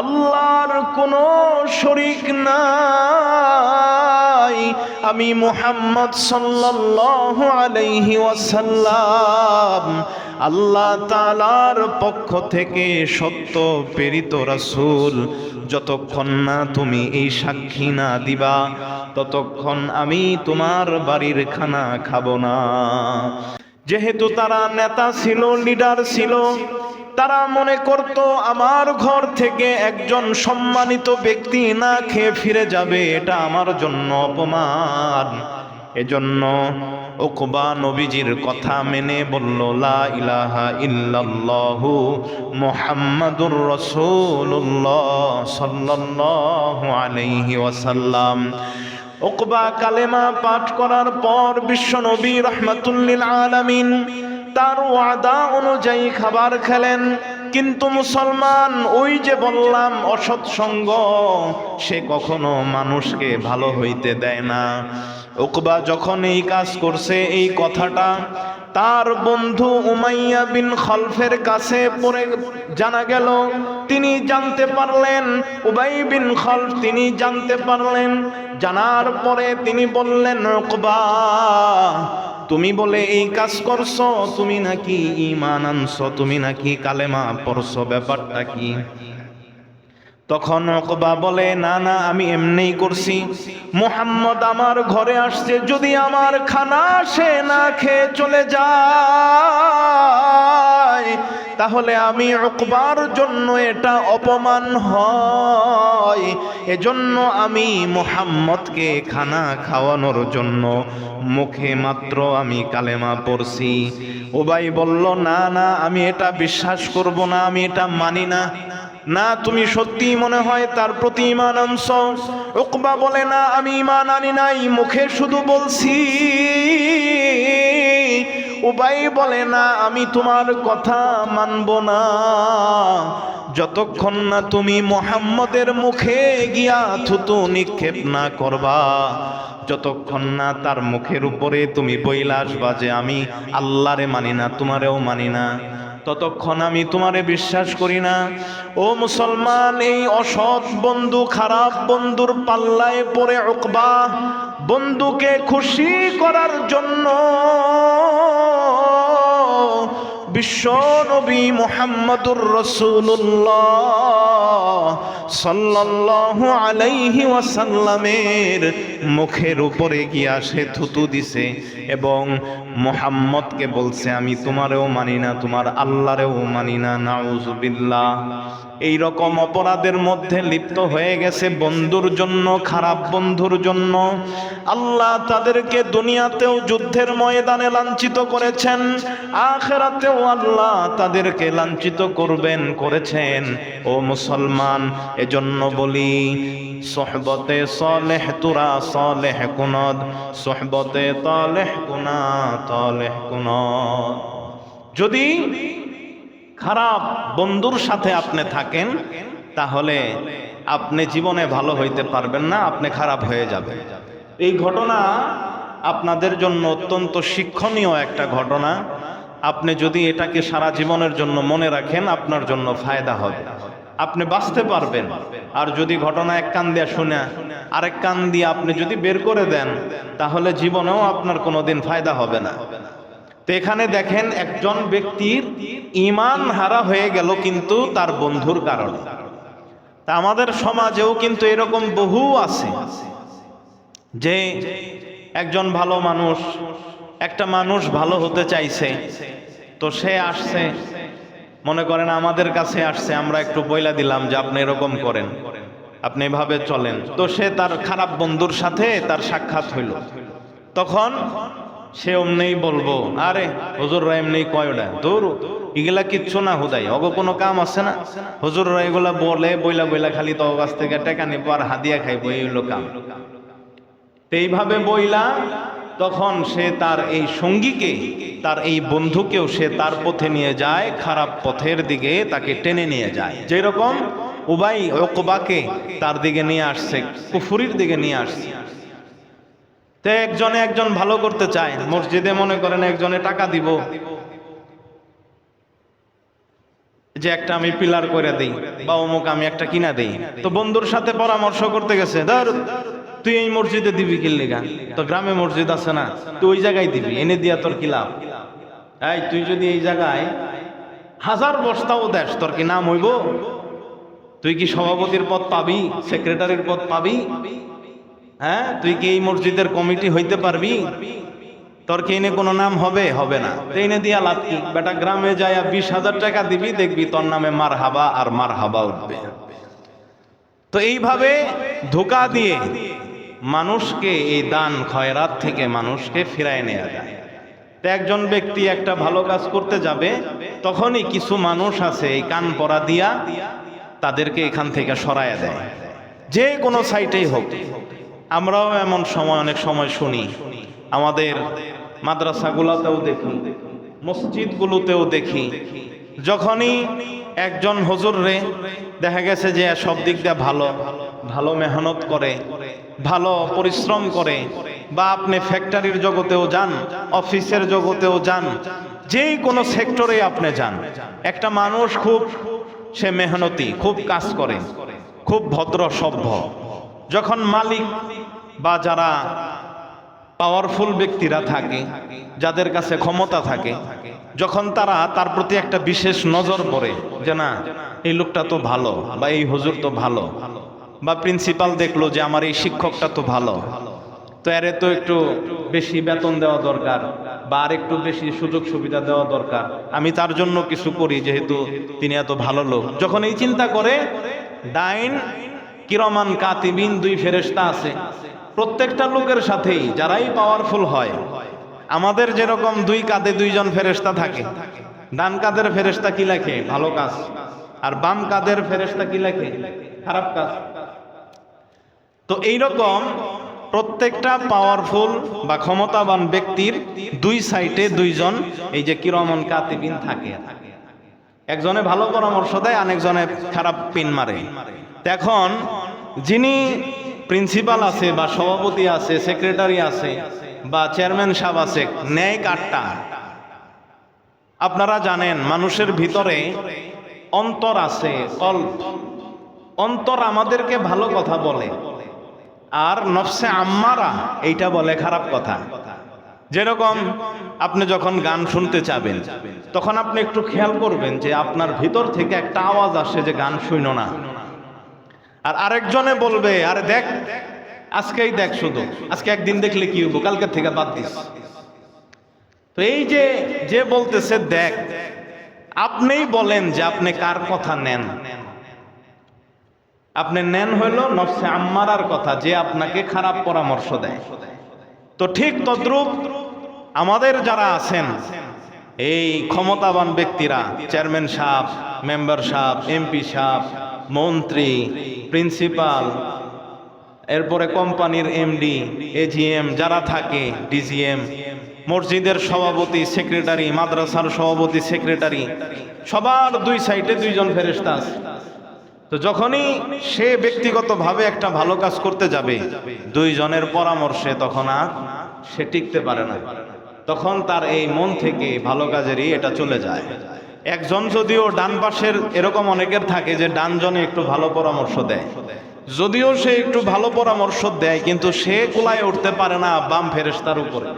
আল্লাহর কোনো শরীক নাই, আমি মুহাম্মদ সাল্লাল্লাহু আলাইহি ওয়াসাল্লাম আল্লাহ তাআলার পক্ষ থেকে সত্য প্রেরিত রাসূল। যতক্ষণ না তুমি এই সাক্ষী না দিবা ততক্ষণ আমি তোমার বাড়ির খানা খাবো না। যেহেতু তারা নেতা ছিল, লিডার ছিল, তারা মনে করত আমার ঘর থেকে একজন সম্মানিত ব্যক্তি না খেয়ে ফিরে যাবে, এটা আমার জন্য অপমান। এজন্য উকবা নবীজির কথা মেনে বলল, লা ইলাহা ইল্লাল্লাহু মুহাম্মাদুর রাসূলুল্লাহ সাল্লাল্লাহু আলাইহি ওয়াসাল্লাম। উকবা কালেমা পাঠ করার পর বিশ্ব নবী রাহমাতুল লিল আলামিন তার ওয়াদা অনুযায়ী খাবার খেলেন। কিন্তু মুসলমান, ওই যে বললাম অসৎ সঙ্গ, সে কখনো মানুষকে ভালো হইতে দেয় না। উকবা যখন এই কাজ করছে, এই কথাটা তার বন্ধু উমাইয়া বিন খলফের কাছে পড়ে জানা গেল। তিনি জানতে পারলেন, উবাই বিন খলফ তিনি জানতে পারলেন। জানার পরে তিনি বললেন, উকবা তুমি বলে এই কাজ করছো, তুমি নাকি ঈমান আনছো, তুমি নাকি কালেমা পড়ছো, ব্যাপারটা কি? তখন উকবা বলে, না না, আমি এমনিই করছি। মুহাম্মদ আমার ঘরে আসছে, যদি আমার খানা সে না খেয়ে চলে যায় তাহলে আমি উকবার জন্য এটা অপমান হয়। এজন্য আমি মুহাম্মদকে খানা খাওয়ানোর জন্য মুখে মাত্র আমি কালেমা পড়ছি। উবাই বলল, না না, আমি এটা বিশ্বাস করব না, আমি এটা মানি না। না, তুমি সত্যি মনে হয় তার প্রতি ঈমান আনছো? উকবা বলে, না, আমি ঈমান আনি নাই, মুখে শুধু বলছি। উবাই বলে, না, আমি তোমার কথা মানব না যতক্ষণ না তুমি মুহাম্মদের মুখে গিয়া থুতু নিক্ষেপ না করবা, যতক্ষণ না তার মুখের উপরে তুমি বইলা আসবা যে আমি আল্লাহরে মানি না, তোমারেও মানি না, ততক্ষণ আমি তোমারে বিশ্বাস করি না। ও মুসলমান, এই অসৎ বন্ধু, খারাপ বন্ধুর পাল্লায় পড়ে উকবা বন্ধুকে খুশি করার জন্য বিশ্ব নবী মুহাম্মাদুর রাসূলুল্লাহ সাল্লাল্লাহু আলাইহি ওয়াসাল্লামের মুখের উপরে গিয়া সে থুতু দিছে এবং মুহাম্মদকে বলছে, আমি তোমারেও মানি না, তোমার আল্লাহরেও মানি না। নাউযুবিল্লাহ। এই রকম অপরাধের মধ্যে লিপ্ত হয়ে গেছে বন্ধুর জন্য, খারাপ বন্ধুর জন্য। আল্লাহ তাদেরকে দুনিয়াতেও যুদ্ধের ময়দানে লাঞ্ছিত করেছেন, আখিরাতেও আল্লাহ তাদেরকে লাঞ্ছিত করবেন, করেছেন। ও মুসলমান, এজন্য বলি, সোহবতে সালেহ তুরা সালেহ কুনদ, সোহবতে তালেহ কুনা তালেহ কুনদ। যদি খারাপ বন্ধুর সাথে আপনি থাকেন তাহলে আপনি জীবনে ভালো হইতে পারবেন না, আপনি খারাপ হয়ে যাবেন। এই ঘটনা আপনাদের জন্য অত্যন্ত শিক্ষণীয় একটা ঘটনা। আপনি যদি এটাকে সারা জীবনের জন্য মনে রাখেন, আপনার জন্য ফায়দা হবে, আপনি বাঁচতে পারবেন। আর যদি ঘটনা এক কান দিয়ে শুনে আরেক কান দিয়ে আপনি যদি বের করে দেন, তাহলে জীবনেও আপনার কোনোদিন ফায়দা হবে না। তো এখানে দেখেন একজন ব্যক্তির ঈমান হারা হয়ে গেল কিন্তু তার বন্ধুর কারণে। তা আমাদের সমাজেও কিন্তু এরকম বহু আছে যে একজন ভালো মানুষ, একটা মানুষ ভালো হতে চাইছে, তো সে আসছে, মনে করেন আমাদের কাছে আসছে, আমরা একটু বইলা দিলাম যে আপনি এরকম করেন, আপনি এভাবে চলেন। তো সে তার খারাপ বন্ধুর সাথে তার সাক্ষাৎ হইল, তখন সে অমনি বলবো, আরে হুজুররা এমনি কয়টা দূর, এগুলা কিচ্ছু না, হুদাই অগ কোনো কাম আছে না, হুজুররা এগুলা বলে বইলা বইলা খালি তো কাছ থেকে টাকা নিবো আর হাদিয়া খাইবো, এই হলো কাম। এইভাবে বইলা তখন সে তার এই সঙ্গীকে, তার এই বন্ধুকেও সে তার পথে নিয়ে যায়, খারাপ পথের দিকে তাকে টেনে নিয়ে যায়। যেরকম উবাই উকবাকে তার দিকে নিয়ে আসছে, কুফরির দিকে নিয়ে আসছে। তো একজনে একজন ভালো করতে চায়, মসজিদে মনে করেন একজনে টাকা দিব যে একটা আমি পিলার করে দেই বা অমুক আমি একটা কিনা দেই। তো বন্ধুর সাথে পরামর্শ করতে গেছে, ধর তুই এই মসজিদে দিবি কি লেগা, তো গ্রামে মসজিদ আছে না, তুই ওই জায়গায় দিবি, এনে দিয়া তোর কি লাভ? এই তুই যদি এই জায়গায় 1000 বস্তাও দেশ, তোর কি নাম হইব? তুই কি সভাপতির পদ পাবি, সেক্রেটারির পদ পাবি? হ্যাঁ, তুই কি এই মসজিদের কমিটি হইতে পারবি? তোর কি এনে কোনো নাম হবে? হবে না। তো এনে দিয়া লাভ কি? বেটা গ্রামে যায় 20,000 টাকা দিবি, দেখবি তোর নামে মার হাবা আর মার হাবা উঠবে। তো এইভাবে ধোঁকা দিয়ে মানুষকে এই দান খয়রাত থেকে মানুষকে ফিরায় নেওয়া যায়। তো একজন ব্যক্তি একটা ভালো কাজ করতে যাবে, তখনই কিছু মানুষ আছে এই কান পরা দিয়া তাদেরকে এখান থেকে সরায়া দেয়, যে কোনো সাইটেই হোক। আমরাও এমন সময় অনেক সময় শুনি, আমাদের মাদ্রাসাগুলোতেও দেখি, মসজিদগুলোতেও দেখি, যখনই একজন হুজুর রে দেখা গেছে যে সব দিক দিয়ে ভালো ভালো মেহনত করে, ভালো পরিশ্রম করে, বা আপনি ফ্যাক্টরির জগতেও যান, অফিসের জগতেও যান, যেই কোনো সেক্টরে আপনি যান, একটা মানুষ খুব সে মেহনতি, খুব কাজ করে, খুব ভদ্র সভ্য, যখন মালিক বা যারা পাওয়ারফুল ব্যক্তিরা থাকে, যাদের কাছে ক্ষমতা থাকে, যখন তারা তার প্রতি একটা বিশেষ নজর পড়ে যে না এই লোকটা তো ভালো, বা এই হুজুর তো ভালো, বা প্রিন্সিপাল দেখলো যে আমার এই শিক্ষকটা তো ভালো, তো এর তো একটু বেশি বেতন দেওয়া দরকার, বা আর একটু বেশি সুযোগ সুবিধা দেওয়া দরকার, আমি তার জন্য কিছু করি যেহেতু তিনি এত ভালো লোক। যখন এই চিন্তা করে, ডাইন কিরমান কাতিবিন 2 ফেরেশতা আছে, প্রত্যেকটা লোকের সাথেই যারাই পাওয়ারফুল হয়, আমাদের যেরকম 2 কাঁধে 2 জন ফেরেশতা থাকে, ডান কাঁধের ফেরেশতা কি লেখে? ভালো কাজ, আর বাম কাঁধের ফেরেশতা কি লেখে? খারাপ কাজ। তো এইরকম প্রত্যেকটা পাওয়ারফুল বা ক্ষমতাবান ব্যক্তির 2 সাইডে 2 জন এই যে কিরমান কাতিবিন থাকে, একজনে ভালো পরামর্শ দেয়, আরেকজনে খারাপ পিন মারে। এখন যিনি প্রিন্সিপাল আছে বা সভাপতি আছে, সেক্রেটারি আছে বা চেয়ারম্যান সাহেব আছে, ন্যায় কাটটা আপনারা জানেন, মানুষের ভিতরে অন্তর আছে, কল্প, অন্তর আমাদেরকে ভালো কথা বলে, আর নফসে আম্মারা এইটা বলে খারাপ কথা। যেরকম আপনি যখন গান শুনতে চাবেন, তখন আপনি একটু খেয়াল করবেন যে আপনার ভিতর থেকে একটা আওয়াজ আসে যে গান শুনো না, আর আরেকজনে বলবে আরে দেখ, আজকেই দেখ, শুধু আজকে একদিন দেখলে কি হইব, কালকে থেকে বাদ দিস। তো এই যে যে বলতেছে দেখ, আপনিই বলেন যে আপনি কার কথা নেন। আপনি নেন হইল নফসে আম্মারার কথা, যে আপনাকে খারাপ পরামর্শ দেয়। তো ঠিক তদ্রূপ আমাদের যারা আছেন এই ক্ষমতাবান ব্যক্তিরা, চেয়ারম্যান সাহেব, মেম্বার সাহেব, এমপি সাহেব, মন্ত্রী, প্রিন্সিপাল, এরপরে কোম্পানির এমডি, এজিএম যারা থাকে, ডিজিএম, মসজিদের সভাপতি, সেক্রেটারি, মাদ্রাসার সভাপতি, সেক্রেটারি, সবার 2 সাইডে 2 জন ফেরেশতা আছে। তো যখনই সে ব্যক্তিগতভাবে একটা ভালো কাজ করতে যাবে, 2 জনের পরামর্শে তখন আর সে টিকতে পারে না, তখন তার এই মন থেকে ভালো কাজেরই এটা চলে যায়। একজন যদিও ডান পাশের, এরকম অনেকের থাকে যে ডান জনে একটু ভালো পরামর্শ দেয়, যদিও সে একটু ভালো পরামর্শ দেয়, কিন্তু সে কুলায় উঠতে পারে না বাম ফেরেশতার উপরে।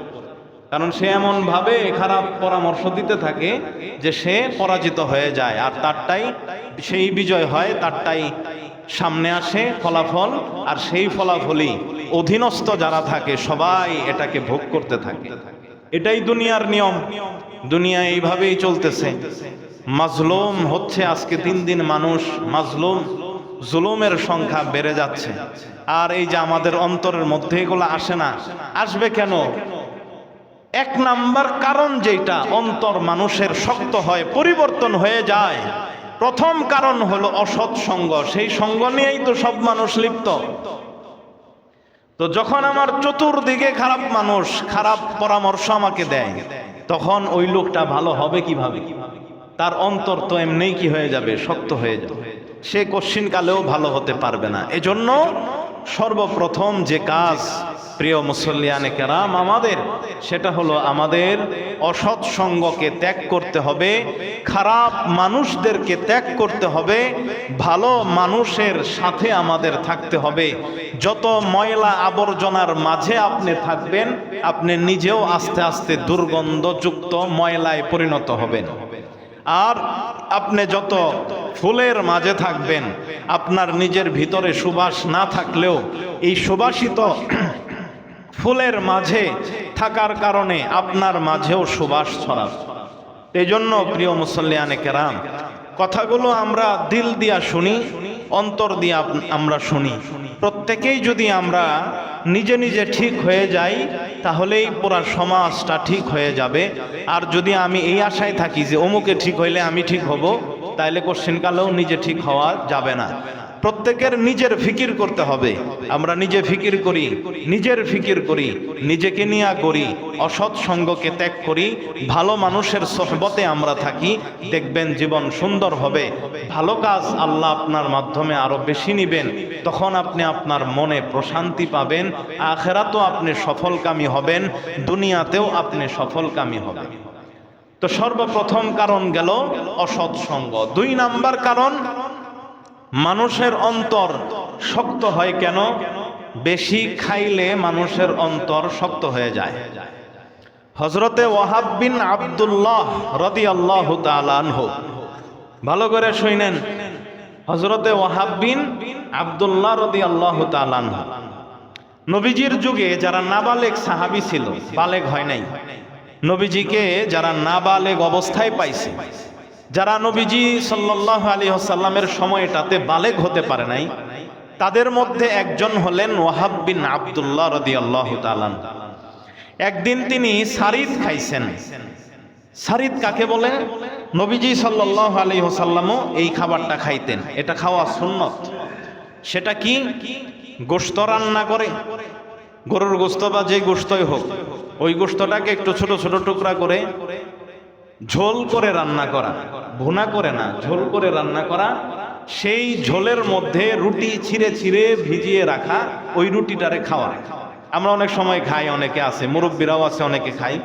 কারণ সে এমন ভাবে খারাপ পরামর্শ দিতে থাকে যে সে পরাজিত হয়ে যায়, আর তারটাই সেই বিজয় হয়, তারটাই সামনে আসে ফলাফল, আর সেই ফলাফলই অধীনস্থ যারা থাকে সবাই এটাকে ভোগ করতে থাকে। এটাই দুনিয়ার নিয়ম, দুনিয়া এইভাবেই চলতেছে। মাজলুম হচ্ছে আজকে দিন দিন মানুষ মাজলুম, জুলুমের সংখ্যা বেড়ে যাচ্ছে। আর এই যে আমাদের অন্তরের মধ্যে এগুলো আসে না, আসবে কেন? এক নাম্বার কারণ যেটা অন্তর মানুষের শক্ত হয়, পরিবর্তন হয়ে যায়, প্রথম কারণ হলো অসৎ সঙ্গ। সেই সঙ্গ নিয়েই তো সব মানুষ লিপ্ত। তো যখন আমার চতুর্দিকে খারাপ মানুষ খারাপ পরামর্শ আমাকে দেয়, তখন ওই লোকটা ভালো হবে কিভাবে? তার অন্তর তো এমনিই কি হয়ে যাবে, শক্ত হয়ে যাবে, সে কশ্চিনকালেও ভালো হতে পারবে না। এজন্য সর্বপ্রথম যে কাজ প্রিয় মুসল্লিয়ানে কেরাম আমাদের, সেটা হলো আমাদের অসৎ সঙ্গকে ত্যাগ করতে হবে, খারাপ মানুষদেরকে ত্যাগ করতে হবে, ভালো মানুষের সাথে আমাদের থাকতে হবে। যত ময়লা আবর্জনার মাঝে আপনি থাকবেন, আপনি নিজেও আস্তে আস্তে দুর্গন্ধযুক্ত ময়লায় পরিণত হবেন। আর আপনি যত ফুলের মাঝে থাকবেন, আপনার নিজের ভিতরে সুবাস না থাকলেও এই সুবাসিত ফুলের মাঝে থাকার কারণে আপনার মাঝেও সুবাস ছড়াবে। এই জন্য প্রিয় মুসল্লিয়ানে কেরাম, কথাগুলো আমরা দিল দিয়া শুনি, অন্তর দিয়া আমরা শুনি। প্রত্যেকেই যদি আমরা নিজে নিজে ঠিক হয়ে যাই, তাহলেই পুরা সমাজটা ঠিক হয়ে যাবে। আর যদি আমি এই আশায় থাকি যে অমুকে ঠিক হইলে আমি ঠিক হব, তাইলে কোশ্চিনকালেও নিজে ঠিক হওয়া যাবে না। প্রত্যেকের নিজের ফিকির করতে হবে। আমরা নিজে ফিকির করি, নিজের ফিকির করি, নিজেকে নিয়ে করি, অসৎ সঙ্গকে ত্যাগ করি, ভালো মানুষের সোহবতে আমরা থাকি, দেখবেন জীবন সুন্দর হবে। ভালো কাজ আল্লাহ আপনার মাধ্যমে আরো বেশি নিবেন, তখন আপনি আপনার মনে প্রশান্তি পাবেন, আখিরাতেও আপনি সফলকামী হবেন, দুনিয়াতেও আপনি সফলকামী হবেন। তো সর্বপ্রথম কারণ গেল অসৎ সঙ্গ। 2 নাম্বার কারণ, মানুষের অন্তর শক্ত হয় কেন? বেশি খাইলে মানুষের অন্তর শক্ত হয়ে যায়। হযরতে ওয়াহাব বিন আব্দুল্লাহ রাদিয়াল্লাহু তাআলা আনহু, ভালো করে শুনেন, হযরতে ওয়াহাব বিন আব্দুল্লাহ রাদিয়াল্লাহু তাআলা আনহু নবীজির যুগে যারা নাবালেগ সাহাবী ছিল, বালেগ হয় নাই, নবীজিকে যারা নাবালেগ অবস্থায় পাইছে, যারা নবীজি সাল্লাল্লাহু আলাইহি ওয়াসাল্লামের সময়টাতে বালেগ হতে পারে নাই, তাদের মধ্যে একজন হলেন ওয়াহাব বিন আব্দুল্লাহ রাদিয়াল্লাহু তাআলা। একদিন তিনি সারিদ খাইছেন। সারিদ কাকে বলে? নবীজি সাল্লাল্লাহু আলাইহি ওয়াসাল্লামও এই খাবারটা খাইতেন, এটা খাওয়া সুন্নত। সেটা কি? গোশত রান্না করে, গরুর গোশত বা যে গোশতই হোক, ওই গোশতটাকে একটু ছোট ছোট টুকরা করে ঝোল করে রান্না করা, ভুনা করে না, ঝোল করে রান্না করা। সেই ঝোলের মধ্যে রুটি ছিঁড়ে ছিঁড়ে ভিজিয়ে রাখা, ওই রুটিটারে খাওয়া। আমরা অনেক সময় খাই, অনেকে আছে, মুরব্বীরাও আছে, অনেকে খাই,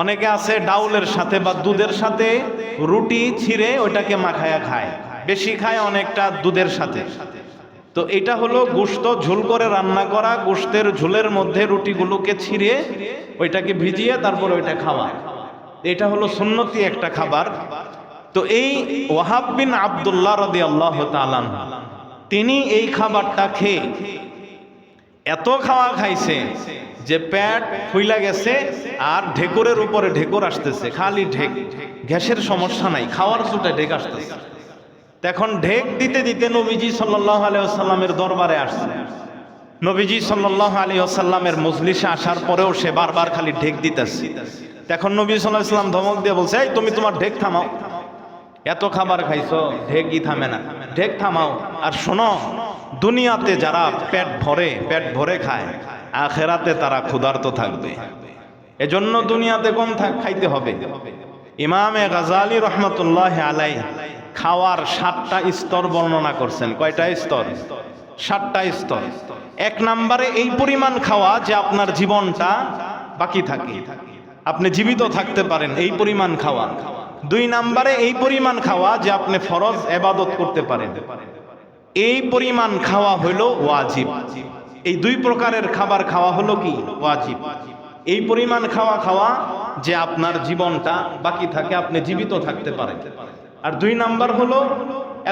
অনেকে আছে ডাউলের সাথে বা দুধের সাথে রুটি ছিঁড়ে ওইটাকে মাখায়া খায়, বেশি খায় অনেকটা দুধের সাথে। তো এটা হলো গোশত ঝোল করে রান্না করা, গোশতের ঝোলের মধ্যে রুটিগুলোকে ছিঁড়ে ওইটাকে ভিজিয়ে তারপর ওইটা খাওয়া। এটা হলো সুন্নতি একটা খাবার। তো এই ওয়াহাব বিন আব্দুল্লাহ রাদিয়াল্লাহু তাআলা তিনি এই খাবারটা খেয়ে এত খাওয়া খাইছে যে পেট ফুইলা গেছে, আর ঢেকুরের উপরে ঢেকুর আসতেছে, খালি ঢেক, গ্যাসের সমস্যা নাই, খাওয়ার চোটে ঢেক আসতেছে। তখন ঢেক দিতে দিতে নবীজি সাল্লাল্লাহু আলাইহি ওয়াসাল্লামের দরবারে আসছে। নবীজি সাল্লাল্লাহু আলাইহি ওয়াসাল্লামের মজলিসে আসার পরেও সে বারবার খালি ঢেক দিতেছে। তখন নবী সাল্লাল্লাহু আলাইহি ওয়াসাল্লাম ধমক দিয়ে বলছে, এই তুমি তোমার ঢেক থামাও, এত খাবার খাইছো, ঢেকই থামে না, ঢেক থামাও। আর শোনো, দুনিয়াতে যারা পেট ভরে খায়, আখিরাতে তারা ক্ষুধার্ত থাকবে। এজন্য দুনিয়াতে কম খাইতে হবে। ইমামে গাজালি রহমতুল্লাহি আলাইহি খাওয়ার 7টা স্তর বর্ণনা করছেন। কয়টা স্তর? 7টা স্তর। 1 নম্বরে এই পরিমাণ খাওয়া যে আপনার জীবনটা বাকি থাকে, আপনি জীবিত থাকতে পারেন, এই পরিমাণ খাওয়া। 2 নম্বরে এই পরিমাণ খাওয়া যে আপনি ফরজ ইবাদত করতে পারেন, এই পরিমাণ খাওয়া হলো ওয়াজিব। এই 2 প্রকারের খাবার খাওয়া হলো কি? ওয়াজিব। এই পরিমাণ খাওয়া খাওয়া যে আপনার জীবনটা বাকি থাকে, আপনি জীবিত থাকতে পারেন। আর 2 নাম্বার হলো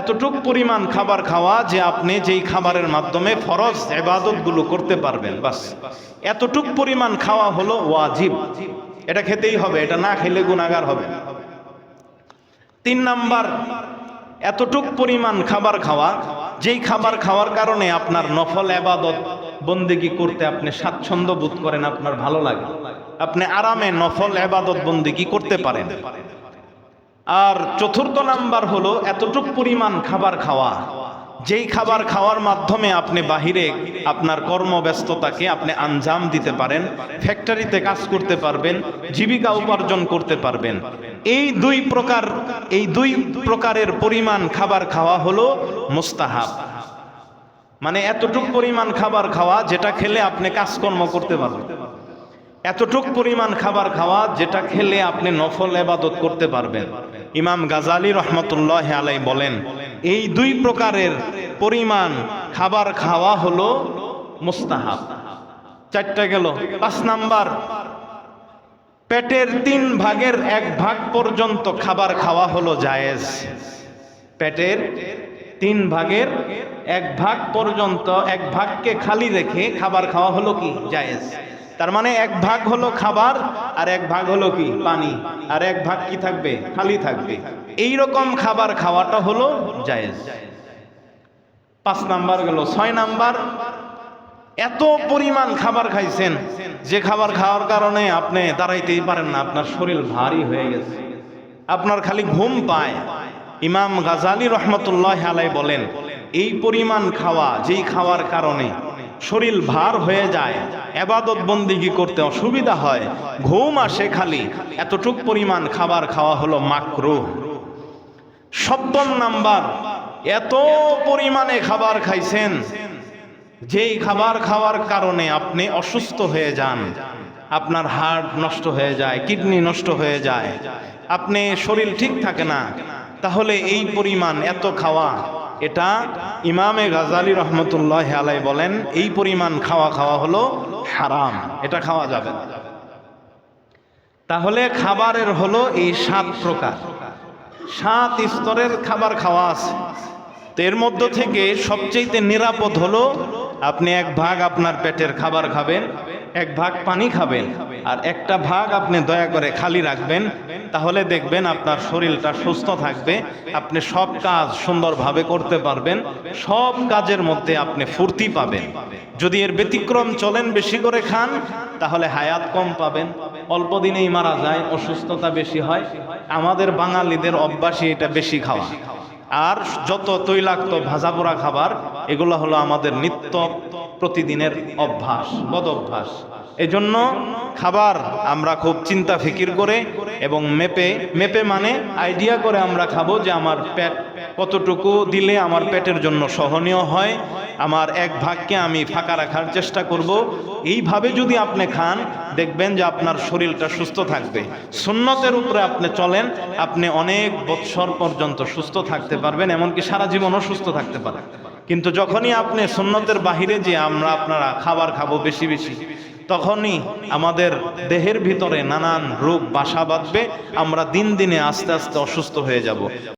এতটুক পরিমাণ খাবার খাওয়া যে আপনি যেই খাবারের মাধ্যমে ফরজ ইবাদতগুলো করতে পারবেন, বাস এতটুক পরিমাণ খাওয়া হলো ওয়াজিব, এটা খেতেই হবে, এটা না খেলে গুনাহগার হবে। 3 নাম্বার এতটুক পরিমাণ খাবার খাওয়া যেই খাবার খাওয়ার কারণে আপনার নফল ইবাদত বন্দেগী করতে আপনি স্বাচ্ছন্দ্য বোধ করেন, আপনার ভালো লাগে, আপনি আরামে নফল ইবাদত বন্দেগী করতে পারেন। আর 4র্থ নাম্বার হলো এতটুক পরিমাণ খাবার খাওয়া যেই খাবার খাওয়ার মাধ্যমে আপনি বাহিরে আপনার কর্মব্যস্ততাকে আপনি আঞ্জাম দিতে পারেন, ফ্যাক্টরিতে কাজ করতে পারবেন, জীবিকা উপার্জন করতে পারবেন। এই দুই প্রকারের পরিমাণ খাবার খাওয়া হলো মুস্তাহাব, মানে এতটুক পরিমাণ খাবার খাওয়া যেটা খেলে আপনি কাজকর্ম করতে পারবেন, এতটুক পরিমাণ খাবার খাওয়া যেটা খেলে আপনি নফল ইবাদত করতে পারবেন। ইমাম গাজালি রহমতুল্লাহ আলাই বলেন এই 2 প্রকারের পরিমাণ খাবার খাওয়া হলো মুস্তাহাব। 4টা গেল। 5 নাম্বার পেটের 3 ভাগের 1 ভাগ পর্যন্ত খাবার খাওয়া হলো জায়েজ। পেটের 3 ভাগের 1 ভাগ পর্যন্ত 1 ভাগকে খালি রেখে খাবার খাওয়া হলো কি জায়েজ। তার মানে 1 ভাগ হলো খাবার আর 1 ভাগ হলো কি পানি, আর 1 ভাগ কি থাকবে খালি থাকবে, এই রকম খাবার খাওয়াটা হলো জায়েজ। 5 নাম্বার গেল। 6 নাম্বার এত পরিমাণ খাবার খাইছেন যে খাবার খাওয়ার কারণে আপনি দাঁড়াইতেই পারেন না, আপনার শরীর ভারী হয়ে গেছে, আপনার খালি ঘুম পায়। ইমাম গাজালি রহমতুল্লাহ আলাই বলেন এই পরিমাণ খাওয়া যেই খাওয়ার কারণে শরীর ভার হয়ে যায়, ইবাদত বন্দেগী করতে অসুবিধা হয়, ঘুম আসে খালি, এতটুক পরিমাণ খাবার খাওয়া হলো মাকরুহ। 7ম নাম্বার এত পরিমাণে খাবার খাইছেন যেই খাবার খাওয়ার কারণে আপনি অসুস্থ হয়ে যান, আপনার হার্ট নষ্ট হয়ে যায়, কিডনি নষ্ট হয়ে যায়, আপনি শরীর ঠিক থাকে না, তাহলে এই পরিমাণ এত খাওয়া, এটা ইমামে গাজালি রহমতুল্লাহ আলাই বলেন এই পরিমাণ খাওয়া হলো হারাম, এটা খাওয়া যাবে না। তাহলে খাবারের হলো এই 7 প্রকার, 7 স্তরের খাবার খাওয়া আছে। তো এর মধ্য থেকে সবচেয়ে নিরাপদ হলো আপনি 1 ভাগ আপনার পেটের খাবার খাবেন, 1 ভাগ পানি খাবেন, আর 1টা ভাগ আপনি দয়া করে খালি রাখবেন, তাহলে দেখবেন আপনার শরীরটা সুস্থ থাকবে, আপনি সব কাজ সুন্দরভাবে করতে পারবেন, সব কাজের মধ্যে আপনি ফুর্তি পাবেন। যদি এর ব্যতিক্রম চলেন, বেশি করে খান, তাহলে হায়াত কম পাবেন, অল্প দিনেই মারা যায়, অসুস্থতা বেশি হয়। আমাদের বাঙালিদের অভ্যাসই এটা বেশি খাওয়া, আর যত তৈলাক্ত ভাজা পোড়া খাবার এগুলো হলো আমাদের নিত্য প্রতিদিনের অভ্যাস, বদ অভ্যাস। এজন্য খাবার আমরা খুব চিন্তা ফিকির করে এবং মেপে মানে আইডিয়া করে আমরা খাবো যে আমার পেট কতটুকু দিলে আমার পেটের জন্য সহনীয় হয়, আমার 1 ভাগকে আমি ফাঁকা রাখার চেষ্টা করব। এইভাবে যদি আপনি খান, দেখবেন যে আপনার শরীরটা সুস্থ থাকবে। সুন্নতের উপরে আপনি চলেন, আপনি অনেক বৎসর পর্যন্ত সুস্থ থাকতে পারবেন, এমনকি সারা জীবনও সুস্থ থাকতে পারেন। কিন্তু যখনই আপনি সুন্নতের বাহিরে যে আপনারা খাবার খাবো বেশি বেশি, তখনই আমাদের দেহের ভিতরে নানান রোগ বাসা বাঁধবে, আমরা দিন দিনে আস্তে আস্তে অসুস্থ হয়ে যাব।